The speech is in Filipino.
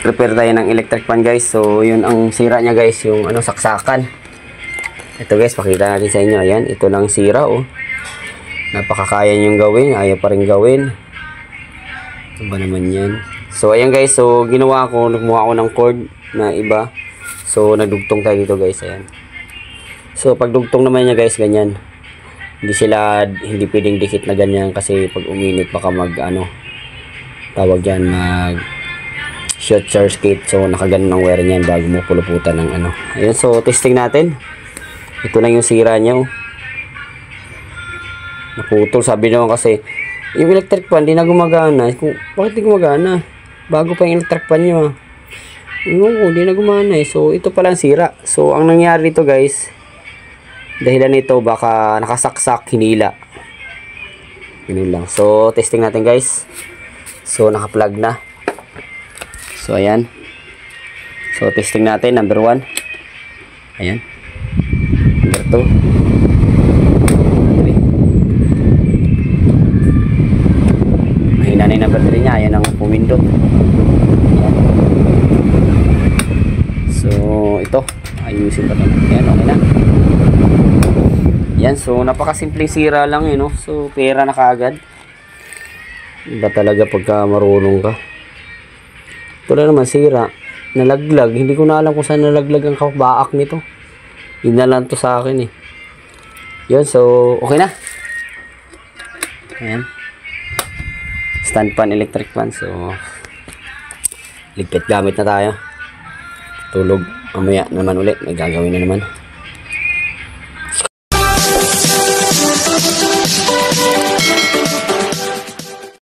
Prepare tayo ng electric fan guys. So yun ang sira niya guys, yung ano, saksakan. Ito guys, pakita natin sa inyo. Ayan, ito lang sira oh. Napakakaya niyong gawin, ayaw pa rin gawin. Ano ba naman yan? So ayan guys, so ginawa ko, nagmuha ako ng cord na iba. So nagdugtong tayo dito guys, ayan. So pag dugtong naman niya guys, ganyan. Hindi pwedeng dikit na ganyan kasi pag uminit baka mag ano, tawag dyan, mag short circuit. So nakaganon ng wire niyan bago mo puluputan ng ano. Ayan, so testing natin. Ito lang yung sira niya oh. Naputol, sabi naman kasi yung electric fan di na gumagana. Bakit di gumagana? Bago pa yung electric fan nyo ah. Oo, di na gumana eh. So ito pala ang sira. So ang nangyari dito guys, dahilan nito baka nakasaksak, hinila. Ganun lang. So testing natin guys. So naka-plug na. So ayan. So testing natin, number 1. Ayan. Number 2. Mahina na yung number 3 nya. Ayan ang pumindot. Ayan. So ito, ayusin pa ito. Ayan, okay na. Yan, so napakasimpleng sira lang eh, no? So pera na kaagad. Iba talaga pagka marunong ka. Ito na naman sira, nalaglag. Hindi ko na alam kung saan nalaglag ang kabaak nito. Yun na lang to sa akin eh. Yun, so okay na. Ayan. Stand fan, electric fan. So ligpit gamit na tayo. Tulog mamaya naman ulit, may gagawin na naman.